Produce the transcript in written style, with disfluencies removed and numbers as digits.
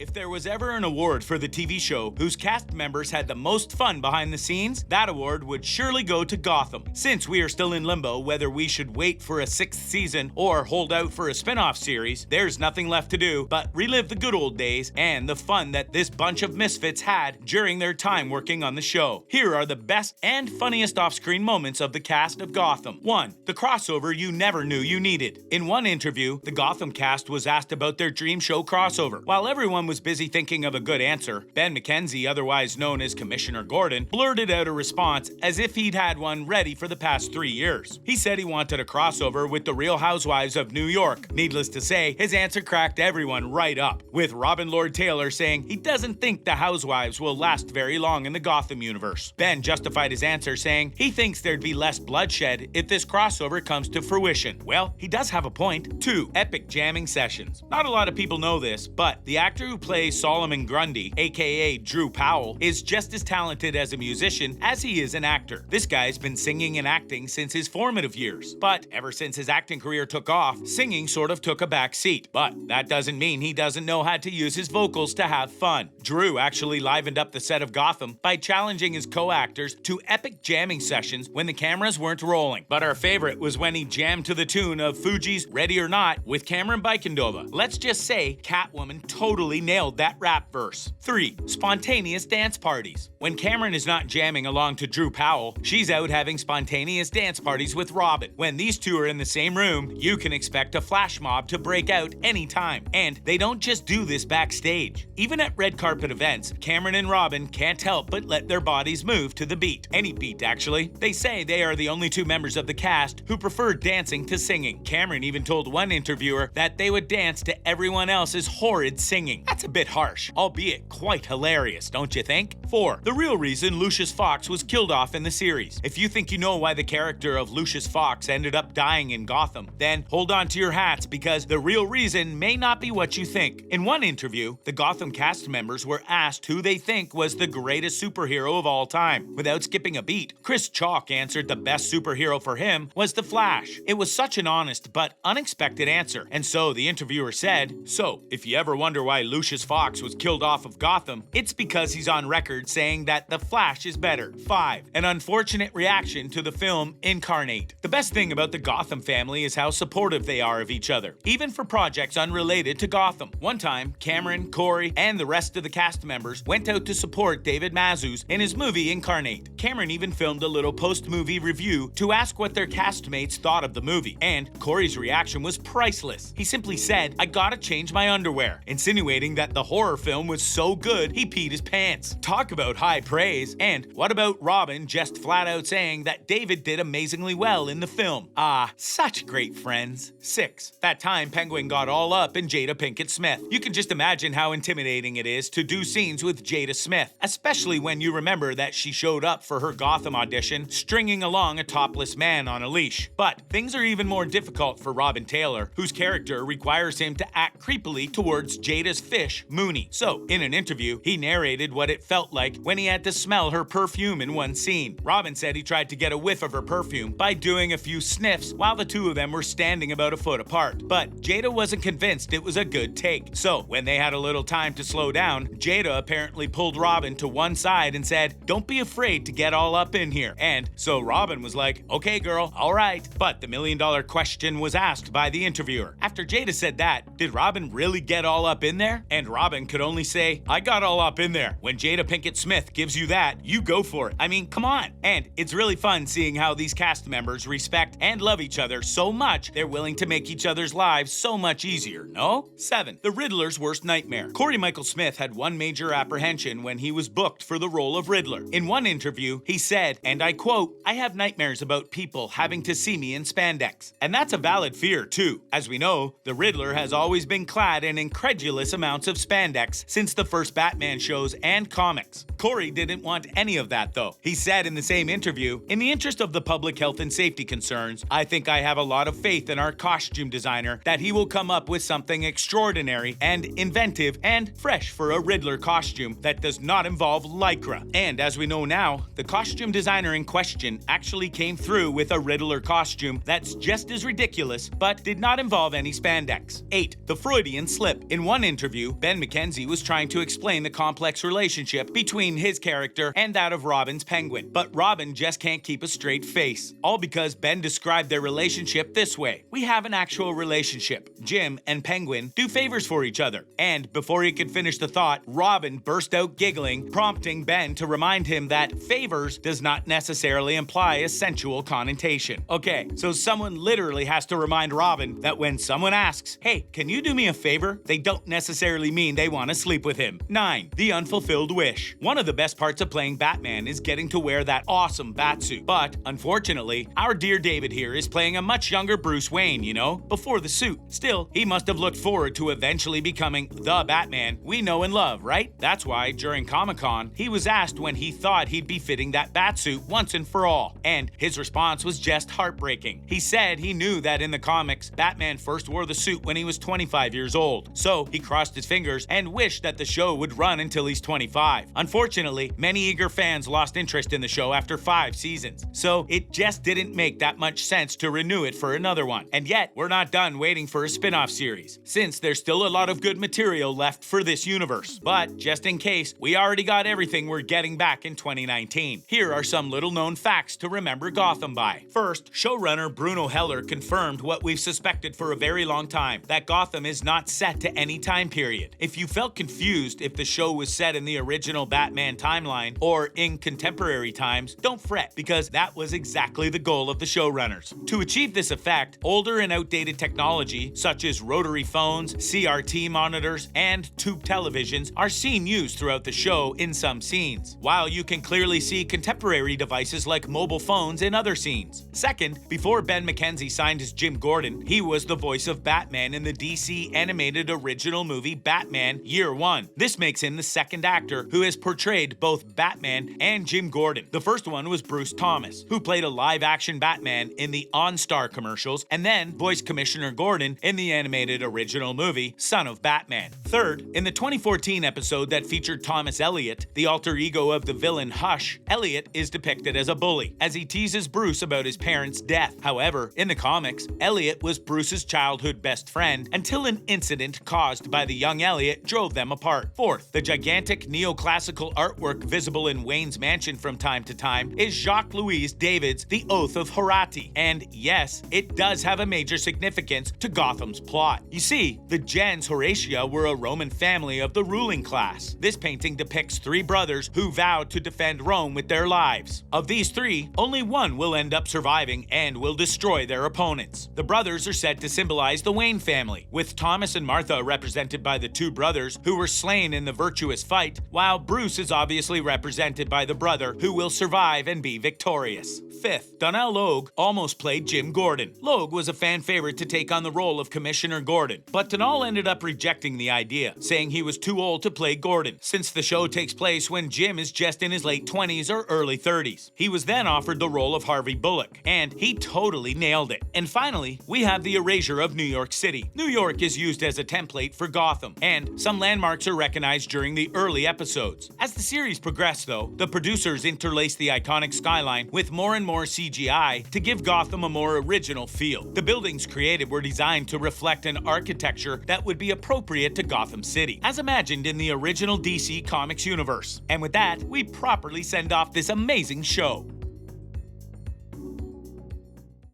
If there was ever an award for the TV show whose cast members had the most fun behind the scenes, that award would surely go to Gotham. Since we are still in limbo whether we should wait for a 6th season or hold out for a spin-off series, there's nothing left to do but relive the good old days and the fun that this bunch of misfits had during their time working on the show. Here are the best and funniest off-screen moments of the cast of Gotham. 1. The crossover you never knew you needed. In one interview, the Gotham cast was asked about their dream show crossover. While everyone was busy thinking of a good answer, Ben McKenzie, otherwise known as Commissioner Gordon, blurted out a response as if he'd had one ready for the past 3 years. He said he wanted a crossover with the Real Housewives of New York. Needless to say, his answer cracked everyone right up, with Robin Lord Taylor saying he doesn't think the Housewives will last very long in the Gotham universe. Ben justified his answer saying he thinks there'd be less bloodshed if this crossover comes to fruition. Well, he does have a point. 2. Epic jamming sessions. Not a lot of people know this, but the actor who plays Solomon Grundy, aka Drew Powell, is just as talented as a musician as he is an actor. This guy's been singing and acting since his formative years, but ever since his acting career took off, singing sort of took a back seat. But that doesn't mean he doesn't know how to use his vocals to have fun. Drew actually livened up the set of Gotham by challenging his co-actors to epic jamming sessions when the cameras weren't rolling. But our favorite was when he jammed to the tune of Fuji's Ready or Not with Camren Bicondova. Let's just say Catwoman totally nailed that rap verse. 3. Spontaneous dance parties. When Camren is not jamming along to Drew Powell, she's out having spontaneous dance parties with Robin. When these two are in the same room, you can expect a flash mob to break out anytime. And they don't just do this backstage. Even at red carpet events, Camren and Robin can't help but let their bodies move to the beat. Any beat, actually. They say they are the only two members of the cast who prefer dancing to singing. Camren even told one interviewer that they would dance to everyone else's horrid singing. That's a bit harsh, albeit quite hilarious, don't you think? 4. The real reason Lucius Fox was killed off in the series. If you think you know why the character of Lucius Fox ended up dying in Gotham, then hold on to your hats because the real reason may not be what you think. In one interview, the Gotham cast members were asked who they think was the greatest superhero of all time. Without skipping a beat, Chris Chalk answered the best superhero for him was the Flash. It was such an honest but unexpected answer, and so the interviewer said, "So, if you ever wonder why Lucius Fox was killed off of Gotham, it's because he's on record saying that the Flash is better." 5. An unfortunate reaction to the film Incarnate. The best thing about the Gotham family is how supportive they are of each other, even for projects unrelated to Gotham. One time, Cameron, Cory, and the rest of the cast members went out to support David Mazouz in his movie Incarnate. Cameron even filmed a little post-movie review to ask what their castmates thought of the movie, and Cory's reaction was priceless. He simply said, "I gotta change my underwear," insinuating that the horror film was so good he peed his pants. Talk about high praise. And what about Robin just flat out saying that David did amazingly well in the film? Ah, such great friends. 6. That time Penguin got all up in Jada Pinkett Smith. You can just imagine how intimidating it is to do scenes with Jada Smith, especially when you remember that she showed up for her Gotham audition stringing along a topless man on a leash. But things are even more difficult for Robin Taylor, whose character requires him to act creepily towards Jada's fish, Mooney. So, in an interview, he narrated what it felt like when he had to smell her perfume in one scene. Robin said he tried to get a whiff of her perfume by doing a few sniffs while the two of them were standing about a foot apart. But Jada wasn't convinced it was a good take. So, when they had a little time to slow down, Jada apparently pulled Robin to one side and said, "Don't be afraid to get all up in here." And so Robin was like, "Okay, girl, all right." But the million-dollar question was asked by the interviewer. After Jada said that, did Robin really get all up in there? And Robin could only say, "I got all up in there." When Jada Pinkett Smith gives you that, you go for it. I mean, come on. And it's really fun seeing how these cast members respect and love each other so much they're willing to make each other's lives so much easier, no? 7. The Riddler's worst nightmare. Cory Michael Smith had one major apprehension when he was booked for the role of Riddler. In one interview, he said, and I quote, "I have nightmares about people having to see me in spandex." And that's a valid fear, too. As we know, the Riddler has always been clad in incredulous amounts of spandex since the first Batman shows and comics. spandex. Cory didn't want any of that though. He said in the same interview, "In the interest of the public health and safety concerns, I think I have a lot of faith in our costume designer that he will come up with something extraordinary and inventive and fresh for a Riddler costume that does not involve Lycra." And as we know now, the costume designer in question actually came through with a Riddler costume that's just as ridiculous but did not involve any spandex. 8. The Freudian slip. In one interview, Ben McKenzie was trying to explain the complex relationship between his character and that of Robin's Penguin, but Robin just can't keep a straight face. All because Ben described their relationship this way: "We have an actual relationship. Jim and Penguin do favors for each other." And before he could finish the thought, Robin burst out giggling, prompting Ben to remind him that favors does not necessarily imply a sensual connotation. Okay, so someone literally has to remind Robin that when someone asks, "Hey, can you do me a favor?" they don't necessarily mean they want to sleep with him. 9. The unfulfilled wish. One of the best parts of playing Batman is getting to wear that awesome batsuit. But, unfortunately, our dear David here is playing a much younger Bruce Wayne, before the suit. Still, he must have looked forward to eventually becoming the Batman we know and love, right? That's why, during Comic-Con, he was asked when he thought he'd be fitting that batsuit once and for all. And his response was just heartbreaking. He said he knew that in the comics, Batman first wore the suit when he was 25 years old. So, he crossed his fingers and wished that the show would run until he's 25. Unfortunately, many eager fans lost interest in the show after 5 seasons. So, it just didn't make that much sense to renew it for another one. And yet, we're not done waiting for a spin-off series, since there's still a lot of good material left for this universe. But, just in case, we already got everything we're getting back in 2019. Here are some little-known facts to remember Gotham by. First, showrunner Bruno Heller confirmed what we've suspected for a very long time, that Gotham is not set to any time period. If you felt confused if the show was set in the original Batman timeline or in contemporary times, don't fret, because that was exactly the goal of the showrunners. To achieve this effect, older and outdated technology, such as rotary phones, CRT monitors, and tube televisions, are seen used throughout the show in some scenes, while you can clearly see contemporary devices like mobile phones in other scenes. Second, before Ben McKenzie signed as Jim Gordon, he was the voice of Batman in the DC animated original movie Batman Year One. This makes him the second actor who has portrayed both Batman and Jim Gordon. The first one was Bruce Thomas, who played a live-action Batman in the OnStar commercials and then voiced Commissioner Gordon in the animated original movie Son of Batman. Third, in the 2014 episode that featured Thomas Elliot, the alter ego of the villain Hush, Elliot is depicted as a bully, as he teases Bruce about his parents' death. However, in the comics, Elliot was Bruce's childhood best friend until an incident caused by the young Elliot drove them apart. Fourth, the gigantic neoclassical artwork visible in Wayne's mansion from time to time is Jacques-Louis David's The Oath of Horati. And yes, it does have a major significance to Gotham's plot. You see, the gens Horatia were a Roman family of the ruling class. This painting depicts 3 brothers who vowed to defend Rome with their lives. Of these 3, only one will end up surviving and will destroy their opponents. The brothers are said to symbolize the Wayne family, with Thomas and Martha represented by the 2 brothers who were slain in the virtuous fight, while Bruce is obviously represented by the brother who will survive and be victorious. Fifth, Donnell Logue almost played Jim Gordon. Logue was a fan favorite to take on the role of Commissioner Gordon, but Donnell ended up rejecting the idea, saying he was too old to play Gordon, since the show takes place when Jim is just in his late 20s or early 30s. He was then offered the role of Harvey Bullock, and he totally nailed it. And finally, we have the erasure of New York City. New York is used as a template for Gotham, and some landmarks are recognized during the early episodes. As the series progressed, though, the producers interlaced the iconic skyline with more and more CGI to give Gotham a more original feel. The buildings created were designed to reflect an architecture that would be appropriate to Gotham City, as imagined in the original DC Comics universe. And with that, we properly send off this amazing show.